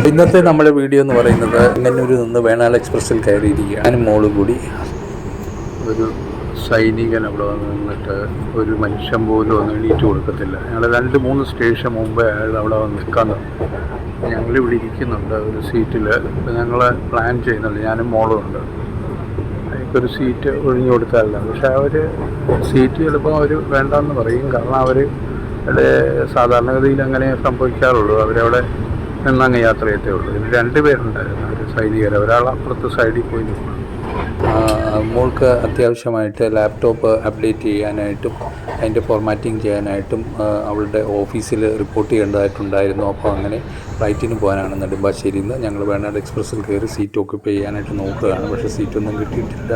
ഇന്നത്തെ നമ്മുടെ വീഡിയോ എന്ന് പറയുന്നത് ഇങ്ങനൊരു നിന്ന് വേണാൽ എക്സ്പ്രസ്സിൽ കയറിയിരിക്കുക. ഞാനും മോളും കൂടി. ഒരു സൈനികൻ അവിടെ വന്ന് നിന്നിട്ട് ഒരു മനുഷ്യൻ പോലും ഒന്ന് എണീറ്റ് കൊടുക്കത്തില്ല. ഞങ്ങൾ 2-3 സ്റ്റേഷൻ മുമ്പേ അയാൾ അവിടെ വന്ന് നിൽക്കാൻ തുടങ്ങി. ഞങ്ങളിവിടെ ഇരിക്കുന്നുണ്ട് ഒരു സീറ്റിൽ. ഞങ്ങൾ പ്ലാൻ ചെയ്യുന്നുണ്ട്, ഞാനും മോളും ഉണ്ട്. എനിക്കൊരു സീറ്റ് ഒഴിഞ്ഞു കൊടുത്താലല്ല, പക്ഷെ അവർ സീറ്റ് ചിലപ്പോൾ അവർ വേണ്ടെന്ന് പറയും. കാരണം അവർ സാധാരണഗതിയിൽ അങ്ങനെ സംഭവിക്കാറുള്ളൂ. അവരവിടെ നിന്നങ്ങ് യാത്ര ചെയ്തേ ഉള്ളൂ. ഇതിൽ 2 പേരുണ്ടായിരുന്നു, ഒരു സൈനികർ. ഒരാൾ അപ്പുറത്ത് സൈഡിൽ പോയി നിൽക്കും. മോൾക്ക് അത്യാവശ്യമായിട്ട് ലാപ്ടോപ്പ് അപ്ഡേറ്റ് ചെയ്യാനായിട്ടും അതിൻ്റെ ഫോർമാറ്റിംഗ് ചെയ്യാനായിട്ടും അവളുടെ ഓഫീസിൽ റിപ്പോർട്ട് ചെയ്യേണ്ടതായിട്ടുണ്ടായിരുന്നു. അപ്പോൾ അങ്ങനെ ഫ്ലൈറ്റിന് പോകാനാണ് നെടുമ്പാശ്ശേരിയിൽ നിന്ന്. ഞങ്ങൾ വേണാട് എക്സ്പ്രസ്സിൽ കയറി സീറ്റ് ഓക്യുപ്പൈ ചെയ്യാനായിട്ട് നോക്കുകയാണ്. പക്ഷേ സീറ്റൊന്നും കിട്ടിയിട്ടില്ല.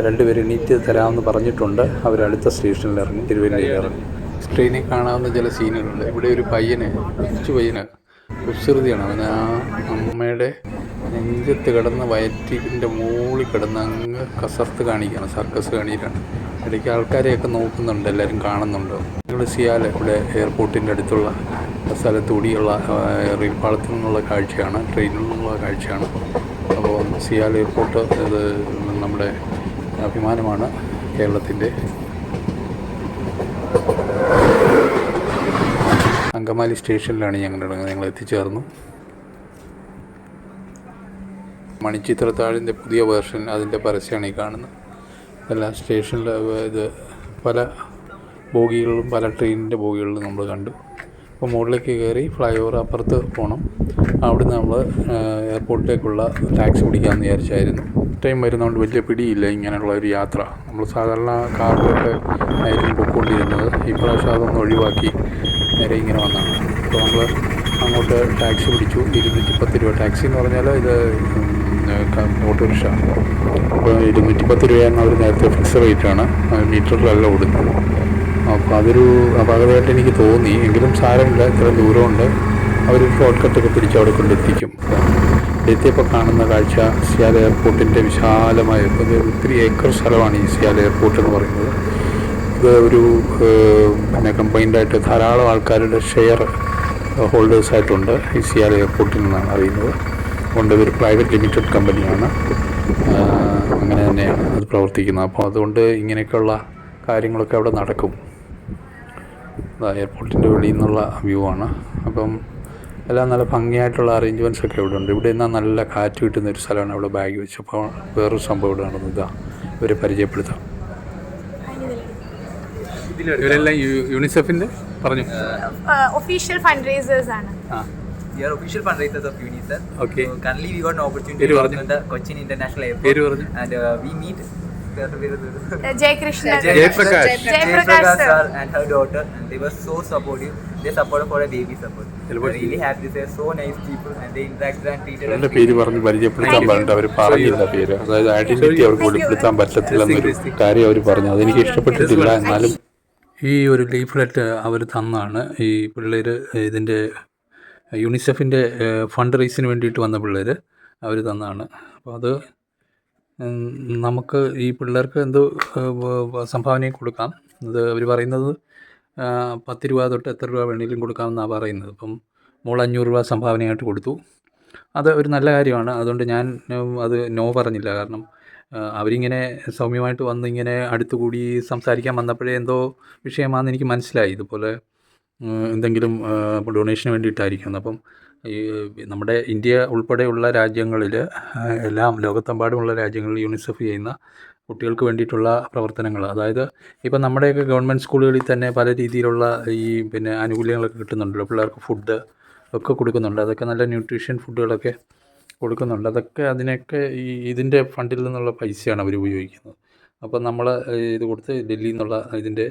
2 പേര് എണീറ്റ് തരാമെന്ന് പറഞ്ഞിട്ടുണ്ട്. അവർ അടുത്ത സ്റ്റേഷനിൽ ഇറങ്ങി, തിരുവല്ലയിൽ ഇറങ്ങി. ട്രെയിനിൽ കാണാവുന്ന ചില സീനുകളുണ്ട്. ഇവിടെ ഒരു പയ്യന്, കൊച്ചു പയ്യന് കുസൃതിയാണ്. അവൻ ആ അമ്മയുടെ നെഞ്ചത്ത് കിടന്ന് വയറ്റിൻ്റെ മുകളിൽ കിടന്ന് അങ്ങ് കസർത്ത് കാണിക്കുകയാണ്, സർക്കസ് കാണിക്കുകയാണ്. ഇടയ്ക്ക് ആൾക്കാരെയൊക്കെ നോക്കുന്നുണ്ട്, എല്ലാവരും കാണുന്നുണ്ട്. ഞങ്ങൾ സിയാൽ ഇവിടെ എയർപോർട്ടിൻ്റെ അടുത്തുള്ള സ്ഥലത്തൂടിയുള്ള റെയിൽ പാളത്തിൽ നിന്നുള്ള കാഴ്ചയാണ്, ട്രെയിനിൽ നിന്നുള്ള കാഴ്ചയാണ്. അപ്പോൾ സിയാൽ എയർപോർട്ട് ഇത് നമ്മുടെ അഭിമാനമാണ് കേരളത്തിൻ്റെ. അങ്കമാലി സ്റ്റേഷനിലാണ് ഞങ്ങൾ എത്തിച്ചേർന്നു. മണിച്ചിത്രത്താഴിൻ്റെ പുതിയ വേർഷൻ, അതിൻ്റെ പരസ്യമാണ് ഈ കാണുന്നത്. എല്ലാ സ്റ്റേഷനിൽ ഇത് പല ബോഗികളിലും പല ട്രെയിനിൻ്റെ ബോഗികളിലും നമ്മൾ കണ്ടു. അപ്പോൾ മുകളിലേക്ക് കയറി ഫ്ലൈ ഓവർ അപ്പുറത്ത് പോകണം. അവിടുന്ന് നമ്മൾ എയർപോർട്ടിലേക്കുള്ള ടാക്സി പിടിക്കാമെന്ന് വിചാരിച്ചായിരുന്നു. ടൈം വരുന്നതുകൊണ്ട് വലിയ പിടിയില്ല ഇങ്ങനെയുള്ള ഒരു യാത്ര. നമ്മൾ സാധാരണ കാറിലൊക്കെ ആയിരിക്കും പൊയ്ക്കൊണ്ടിരുന്നത്. ഇപ്രാവശ്യം അതൊന്ന് ഒഴിവാക്കി നേരെ ഇങ്ങനെ വന്നതാണ്. അപ്പോൾ നമ്മൾ അങ്ങോട്ട് ടാക്സി പിടിച്ചു. 210 രൂപ. ടാക്സി എന്ന് പറഞ്ഞാൽ ഇത് ഓട്ടോറിക്ഷ. അപ്പോൾ 210 രൂപയാണ് അവർ നേരത്തെ ഫിക്സ് റേറ്റാണ്, മീറ്ററിലല്ല ഓടുന്നത്. അപ്പോൾ അതൊരു അപകടമായിട്ട് എനിക്ക് തോന്നി. എങ്കിലും സാരമില്ല, ഇത്ര ദൂരമുണ്ട്. അവർ ഷോർട്ട് കട്ടൊക്കെ പിടിച്ച് അവിടെ കൊണ്ടെത്തിക്കും. എത്തിയപ്പോൾ കാണുന്ന കാഴ്ച സിയാൽ എയർപോർട്ടിൻ്റെ വിശാലമായ, ഒത്തിരി ഏക്കർ സ്ഥലമാണ് ഈ സിയാൽ എയർപോർട്ട് എന്ന് പറയുന്നത്. ഇത് ഒരു കമ്പൈൻഡായിട്ട് ധാരാളം ആൾക്കാരുടെ ഷെയർ ഹോൾഡേഴ്സായിട്ടുണ്ട് ഈ സിയാൽ എയർപോർട്ടിൽ നിന്നാണ് അറിയുന്നത്. അതുകൊണ്ട് ഇതൊരു പ്രൈവറ്റ് ലിമിറ്റഡ് കമ്പനിയാണ്, അങ്ങനെ തന്നെയാണ് അത് പ്രവർത്തിക്കുന്നത്. അപ്പോൾ അതുകൊണ്ട് ഇങ്ങനെയൊക്കെയുള്ള കാര്യങ്ങളൊക്കെ അവിടെ നടക്കും. എയർപോർട്ടിൻ്റെ വെളിയിൽ നിന്നുള്ള വ്യൂ ആണ്. അപ്പം എല്ലാം നല്ല ഭംഗിയായിട്ടുള്ള അറേഞ്ച്മെൻറ്റ്സ് ഒക്കെ ഇവിടെ ഉണ്ട്. ഇവിടെ നിന്നാൽ നല്ല കാറ്റ് കിട്ടുന്ന ഒരു സ്ഥലമാണ്. അവിടെ ബാഗ് വെച്ചപ്പോൾ വേറൊരു സംഭവം ഇവിടെ നടന്നു. ഇവരെ പരിചയപ്പെടുത്താം. ഇവരെല്ലാം യൂണിസെഫിൻ്റെ പറഞ്ഞു ഒഫീഷ്യൽ ഫണ്ട് റൈസേഴ്സ് ആണ്. We are official fundraisers of UNICEF. Okay. So currently we got an opportunity to work on the Cochin International Airport. And we meet Jaykrishna sir and her daughter, and they were so supportive. They supported for a baby support. We're really happy. They are so nice people and they interacted and treated us. പേര് പറഞ്ഞ് പരിചയപ്പെടുത്താൻ പറഞ്ഞിട്ട് അവർ പറഞ്ഞില്ല പേര്. അതായത് identity അവർക്ക് വെളിപ്പെടുത്താൻ പറ്റത്തില്ലെന്നൊരു കാര്യം അവർ പറഞ്ഞു. അതെനിക്ക് ഇഷ്ടപ്പെട്ടിട്ടില്ല. എന്നാലും ഈ ഒരു ലീഫ്ലെറ്റ് അവർ തന്നാണ്. ഈ പിള്ളേർ ഇതിൻ്റെ യൂണിസെഫിൻ്റെ ഫണ്ട് റൈസിന് വേണ്ടിയിട്ട് വന്ന പിള്ളേർ അവർ തന്നാണ്. അപ്പോൾ അത് നമുക്ക് ഈ പിള്ളേർക്ക് എന്തോ സംഭാവനയും കൊടുക്കാം. അത് അവർ പറയുന്നത് 10 രൂപ തൊട്ട് എത്ര രൂപ വേണമെങ്കിലും കൊടുക്കാമെന്നാണ് പറയുന്നത്. അപ്പം മോൾ 500 രൂപ സംഭാവനയായിട്ട് കൊടുത്തു. അത് ഒരു നല്ല കാര്യമാണ്. അതുകൊണ്ട് ഞാൻ അത് നോ പറഞ്ഞില്ല. കാരണം അവരിങ്ങനെ സൗമ്യമായിട്ട് വന്ന് ഇങ്ങനെ അടുത്തുകൂടി സംസാരിക്കാൻ വന്നപ്പോഴേ എന്തോ വിഷയമാണെന്ന് എനിക്ക് മനസ്സിലായി. ഇതുപോലെ എന്തെങ്കിലും ഡൊണേഷന് വേണ്ടിയിട്ടായിരിക്കും. അപ്പം ഈ നമ്മുടെ ഇന്ത്യ ഉൾപ്പെടെയുള്ള രാജ്യങ്ങളിൽ എല്ലാം ലോകത്തെമ്പാടുമുള്ള രാജ്യങ്ങളിൽ യൂണിസെഫ് ചെയ്യുന്ന കുട്ടികൾക്ക് വേണ്ടിയിട്ടുള്ള പ്രവർത്തനങ്ങൾ, അതായത് ഇപ്പം നമ്മുടെയൊക്കെ ഗവൺമെൻറ് സ്കൂളുകളിൽ തന്നെ പല രീതിയിലുള്ള ഈ ആനുകൂല്യങ്ങളൊക്കെ കിട്ടുന്നുണ്ടല്ലോ. പിള്ളേർക്ക് ഫുഡ് ഒക്കെ കൊടുക്കുന്നുണ്ട്. അതൊക്കെ നല്ല ന്യൂട്രീഷൻ ഫുഡുകളൊക്കെ കൊടുക്കുന്നുണ്ട്. അതൊക്കെ അതിനൊക്കെ ഇതിൻ്റെ ഫണ്ടിൽ നിന്നുള്ള പൈസയാണ് അവർ ഉപയോഗിക്കുന്നത്. അപ്പം നമ്മൾ ഇത് കൊടുത്ത് ഡൽഹിയിൽ നിന്നുള്ള ഇതിൻ്റെ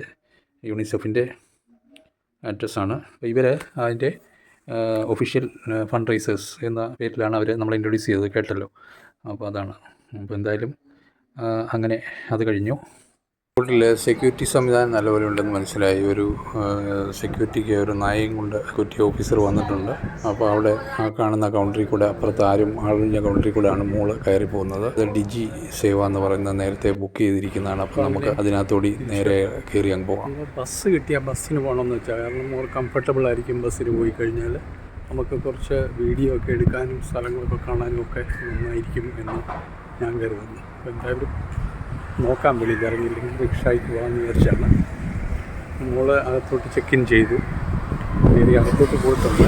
യൂണിസെഫിൻ്റെ അഡ്രസ്സാണ്. അപ്പോൾ ഇവർ അതിൻ്റെ ഒഫീഷ്യൽ ഫണ്ട് റൈസേഴ്സ് എന്ന പേരിലാണ് അവർ നമ്മളെ ഇൻട്രൊഡ്യൂസ് ചെയ്തത്, കേട്ടല്ലോ. അപ്പോൾ അതാണ്. അപ്പോൾ എന്തായാലും അങ്ങനെ അത് കഴിഞ്ഞു. എയർപോർട്ടിൽ സെക്യൂരിറ്റി സംവിധാനം നല്ലപോലെ ഉണ്ടെന്ന് മനസ്സിലായി. ഒരു സെക്യൂരിറ്റിക്ക് ഒരു നായയും കൊണ്ട് സെക്യൂരിറ്റി ഓഫീസർ വന്നിട്ടുണ്ട്. അപ്പോൾ അവിടെ ആ കാണുന്ന കൗണ്ടറിൽ കൂടെ, അപ്പുറത്ത് ആരും ആളിഞ്ഞ കൗണ്ടറിൽ കൂടെയാണ് മോള് കയറി പോകുന്നത്. അത് ഡിജി സേവ എന്ന് പറയുന്നത് നേരത്തെ ബുക്ക് ചെയ്തിരിക്കുന്നതാണ്. അപ്പോൾ നമുക്ക് അതിനകത്തോടി നേരെ കയറി അങ്ങ് പോകാം. ബസ് കിട്ടിയാൽ ബസ്സിന് പോകണമെന്ന് വെച്ചാൽ, കാരണം മോർ കംഫർട്ടബിൾ ആയിരിക്കും ബസ്സിന് പോയി കഴിഞ്ഞാൽ. നമുക്ക് കുറച്ച് വീഡിയോ ഒക്കെ എടുക്കാനും സ്ഥലങ്ങളൊക്കെ കാണാനും ഒക്കെ നന്നായിരിക്കും എന്ന് ഞാൻ കരുതുന്നു. അപ്പോൾ എന്തായാലും നോക്കാം, വെളിയിൽ ഇറങ്ങിയില്ലെങ്കിൽ റിക്ഷയ്ക്ക് പോകാമെന്ന് വിചാരിച്ചാണ്. മോള് അകത്തോട്ട് ചെക്ക് ഇൻ ചെയ്തു, കയറി അകത്തോട്ട് പോയിട്ടുണ്ട്.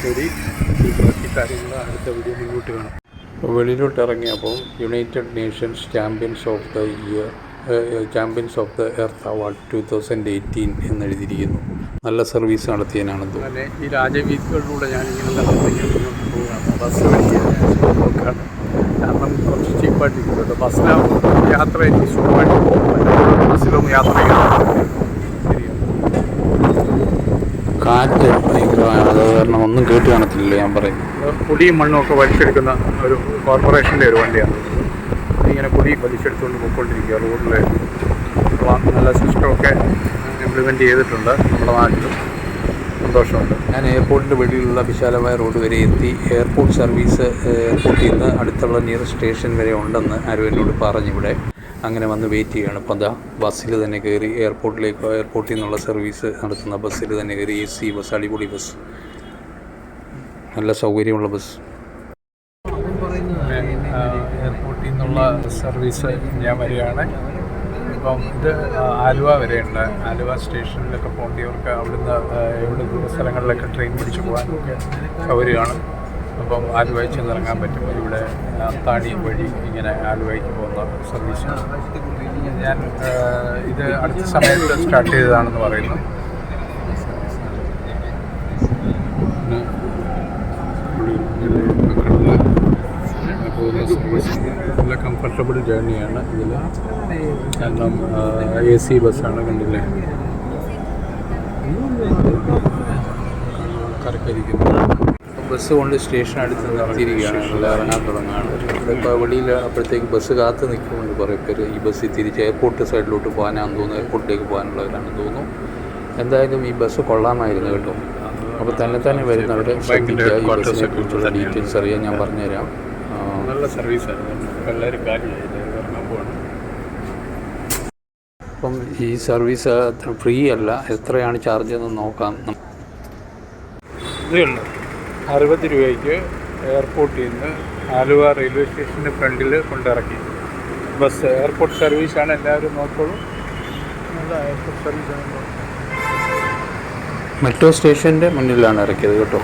ശരി, ഈ ബാക്കി കാര്യങ്ങൾ അടുത്ത വീഡിയോ മുന്നോട്ട് കാണാം. അപ്പോൾ വെളിയിലോട്ട് ഇറങ്ങിയപ്പോൾ United Nations champions of the year champions of the earth award 2018 എന്നെഴുതിയിരിക്കുന്നു. നല്ല സർവീസ് നടത്തിയതിനാണെന്ന് തോന്നുന്നു. ഈ രാജവീഥികളിലൂടെ ഞാനിങ്ങനെ നടത്തിക്കൊണ്ട് പോവുകയാണ്. ബസ് വലിയ നോക്കാണ്, കാരണം കുറച്ച് ചീപ്പായിട്ട് കിട്ടുമല്ലോ. ബസ്സിലാവുമ്പോൾ യാത്ര എനിക്ക് സുഖമായിട്ട് പോകും, ബസ്സിലൊന്നും യാത്ര ചെയ്യാൻ കാറ്റ് ഭയങ്കരമാണ്, അത് കാരണം ഒന്നും കേട്ട് കാണത്തില്ലല്ലോ ഞാൻ പറയുന്നത്. പൊടിയും മണ്ണും ഒക്കെ വലിച്ചെടുക്കുന്ന ഒരു കോർപ്പറേഷൻ്റെ ഒരു വണ്ടിയാണ്. ഇങ്ങനെ പൊടി വലിച്ചെടുത്തുകൊണ്ട് പോയിക്കൊണ്ടിരിക്കുക. റോഡിൽ നല്ല സിസ്റ്റമൊക്കെ ഇംപ്ലിമെൻറ്റ് ചെയ്തിട്ടുണ്ട് നമ്മുടെ നാട്ടിലും, സന്തോഷമുണ്ട്. ഞാൻ എയർപോർട്ടിൻ്റെ വെളിയിലുള്ള വിശാലമായ റോഡ് വരെ എത്തി. എയർപോർട്ട് സർവീസ് എയർപോർട്ടിൽ നിന്ന് അടുത്തുള്ള നിയറസ്റ്റ് സ്റ്റേഷൻ വരെ ഉണ്ടെന്ന് ആരും എന്നോട് പറഞ്ഞിവിടെ. അങ്ങനെ വന്ന് വെയിറ്റ് ചെയ്യുകയാണ്. അപ്പോൾ അതാ ബസ്സിൽ തന്നെ കയറി എയർപോർട്ടിലേക്ക്, എയർപോർട്ടിൽ നിന്നുള്ള സർവീസ് നടത്തുന്ന ബസ്സിൽ തന്നെ കയറി. AC ബസ്, അടിപൊളി ബസ്, നല്ല സൗകര്യമുള്ള ബസ്. എയർപോർട്ടിൽ നിന്നുള്ള സർവീസ് ഞാൻ വരികയാണ്. ഇപ്പം ഇത് ആലുവ വരെയുണ്ട്. ആലുവ സ്റ്റേഷനിലൊക്കെ പോകേണ്ടവർക്ക് അവിടുന്ന് ഇവിടെ ദൂര സ്ഥലങ്ങളിലൊക്കെ ട്രെയിൻ പിടിച്ച് പോകാനൊക്കെ സൗകര്യമാണ്. അപ്പം ആലുവയിൽ ചെന്നിറങ്ങാൻ പറ്റും. ഇവിടെ അത്താണി വഴി ഇങ്ങനെ ആലുവയ്ക്ക് പോകുന്ന സർവീസാണ്. ഞാൻ ഇത് അടുത്ത സമയത്ത് സ്റ്റാർട്ട് ചെയ്തതാണെന്ന് പറയുന്നു. നല്ല കംഫർട്ടബിൾ ജേർണിയാണ് ഇതിൽ, കാരണം AC ബസ്സാണ്, കണ്ടില്ലേ കറക്കരിക്കുന്നത്. ബസ് കൊണ്ട് സ്റ്റേഷൻ അടുത്ത് നിർത്തിയിരിക്കുകയാണ്. എല്ലാം ഇറങ്ങാൻ തുടങ്ങുകയാണ്. ഇപ്പോൾ വെളിയിൽ അപ്പോഴത്തേക്ക് ബസ് കാത്ത് നിൽക്കുന്നുണ്ട് കുറേ പേര്. ഈ ബസ്സിൽ തിരിച്ച് എയർപോർട്ട് സൈഡിലോട്ട് പോകാനാണെന്ന് തോന്നുന്നു, എയർപോർട്ടിലേക്ക് പോകാനുള്ളവരാണെന്ന് തോന്നുന്നു. എന്തായാലും ഈ ബസ് കൊള്ളാമായിരുന്നു കേട്ടോ. അപ്പോൾ തന്നെ വരുന്നവരെ ശ്രദ്ധിക്കുക. ഈ ബസ്സിനെ കുറിച്ചുള്ള ഡീറ്റെയിൽസ് അറിയാൻ ഞാൻ പറഞ്ഞുതരാം. നല്ല സർവീസായിരുന്നു, എല്ലാവരും കാര്യമാണ്. അപ്പം ഈ സർവീസ് ഫ്രീ അല്ല, എത്രയാണ് ചാർജ് എന്ന് നോക്കാം. ഇതുണ്ട് 60 രൂപയ്ക്ക് എയർപോർട്ടിൽ നിന്ന് ആലുവ റെയിൽവേ സ്റ്റേഷൻ്റെ ഫ്രണ്ടിൽ കൊണ്ടിറക്കി. ബസ് എയർപോർട്ട് സർവീസാണ്, എല്ലാവരും നോക്കോളൂ. എയർപോർട്ട് സർവീസാണ്. മെട്രോ സ്റ്റേഷൻ്റെ മുന്നിലാണ് ഇറക്കിയത് കേട്ടോ.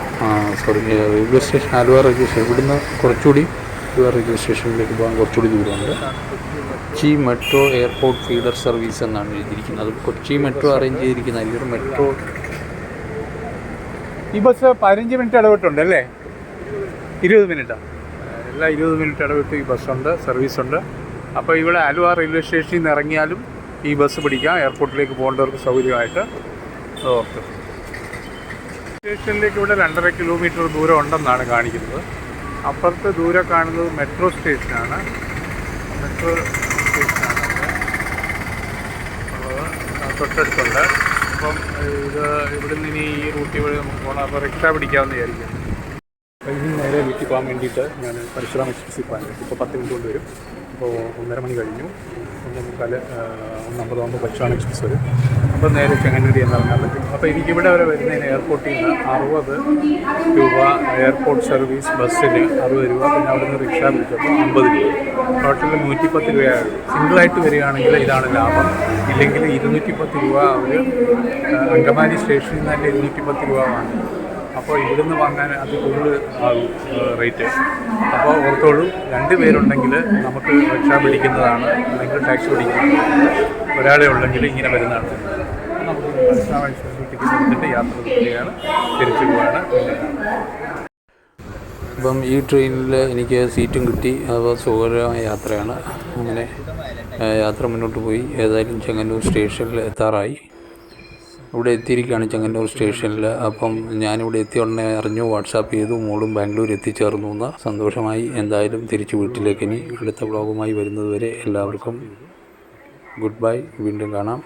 Railway station Aluva railway station. ഇവിടുന്ന് കുറച്ചുകൂടി ആലുവ റെയിൽവേ സ്റ്റേഷനിലേക്ക് പോകാൻ കുറച്ചുകൂടി ദൂരമുണ്ട്. Kochi metro airport feeder service എന്നാണ് എഴുതിയിരിക്കുന്നത്. കൊച്ചി മെട്രോ അറേഞ്ച് ചെയ്തിരിക്കുന്ന ഒരു മെട്രോ. ഈ ബസ് 15 മിനിറ്റ് ഇടവിട്ടുണ്ട് അല്ലേ? 20 മിനിറ്റാണ്. എല്ലാ 20 മിനിറ്റ് ഇടവിട്ട് ഈ ബസ്സുണ്ട്, സർവീസുണ്ട്. അപ്പോൾ ഇവിടെ ആലുവ റെയിൽവേ സ്റ്റേഷനിൽ നിന്ന് ഇറങ്ങിയാലും ഈ ബസ് പിടിക്കാം, എയർപോർട്ടിലേക്ക് പോകേണ്ടവർക്ക് സൗകര്യമായിട്ട്. ഓക്കെ, സ്റ്റേഷനിലേക്ക് ഇവിടെ 2.5 കിലോമീറ്റർ ദൂരം ഉണ്ടെന്നാണ് കാണിക്കുന്നത്. അപ്പുറത്ത് ദൂരെ കാണുന്നത് മെട്രോ സ്റ്റേഷനാണ്. മെട്രോ സ്റ്റേഷനാണ് ഉള്ളത്, തൊട്ടടുത്തുണ്ട്. അപ്പം ഇവിടെ നിന്ന് ഇനി ഈ റൂട്ടിൽ വഴി നമുക്ക് പോകണം. അപ്പോൾ റിക്ഷ പിടിക്കാമെന്ന് വിചാരിക്കും. അപ്പോൾ ഇനി നേരെ വീട്ടിൽ പോകാൻ വേണ്ടിയിട്ട് ഞാൻ പരശുറാം എക്സ്പ്രസ്സിൽ പോകാൻ പറ്റും. ഇപ്പോൾ 10 മിനിറ്റ് കൊണ്ട് വരും. അപ്പോൾ 1:30 മണി കഴിഞ്ഞു. 1:50 പരശുറാം എക്സ്പ്രസ് വരും. അപ്പോൾ നേരെ ചെങ്ങന്നൂർ എന്നിറങ്ങാൻ പറ്റും. അപ്പോൾ എനിക്കിവിടെ വരെ വരുന്നതിന് എയർപോർട്ടിൽ നിന്ന് 60 രൂപ എയർപോർട്ട് സർവീസ് ബസ്സിന് 60 രൂപ, പിന്നെ അവിടെ നിന്ന് റിക്ഷ പിടിച്ചപ്പോൾ 50 രൂപ, ടോട്ടൽ 110 രൂപയാണ്. സിംഗിളായിട്ട് വരികയാണെങ്കിൽ ഇതാണ് ലാഭം. ഇല്ലെങ്കിൽ 210 രൂപ അവർ അങ്കമാലി സ്റ്റേഷനിൽ നിന്ന് തന്നെ 210 രൂപ വാങ്ങി. അപ്പോൾ ഇവിടുന്ന് വാങ്ങാൻ അത് കൂടുതൽ ആകും റേറ്റ്. അപ്പോൾ ഓർത്തോളൂ, 2 പേരുണ്ടെങ്കിൽ നമുക്ക് റിക്ഷ പിടിക്കുന്നതാണ്, അല്ലെങ്കിൽ ടാക്സി പിടിക്കുന്നതാണ്. ഒരാളെ ഉണ്ടെങ്കിൽ ഇങ്ങനെ വരുന്നതാണ്. നമുക്ക് ടിക്കറ്റ് എടുത്തിട്ട് യാത്ര തുടരുകയാണ്, തിരിച്ചു പോവുകയാണ്. അപ്പം ഈ ട്രെയിനിൽ എനിക്ക് സീറ്റും കിട്ടി. അപ്പോൾ സുഖകരമായ യാത്രയാണ്. അങ്ങനെ യാത്ര മുന്നോട്ട് പോയി. ഏതായാലും ചെങ്ങന്നൂർ സ്റ്റേഷനിൽ എത്താറായി. ഇവിടെ എത്തിയിരിക്കുകയാണ് ചെങ്ങന്നൂർ സ്റ്റേഷനിൽ. അപ്പം ഞാനിവിടെ എത്തിയ ഉടനെ അറിഞ്ഞു, വാട്സാപ്പ് ചെയ്തു. മോളും ബാംഗ്ലൂർ എത്തിച്ചേർന്നു എന്ന്. സന്തോഷമായി. എന്തായാലും തിരിച്ച് വീട്ടിലേക്ക് ഇനി അടുത്ത വ്ളോഗുമായി വരുന്നത് വരെ എല്ലാവർക്കും ഗുഡ് ബൈ. വീണ്ടും കാണാം.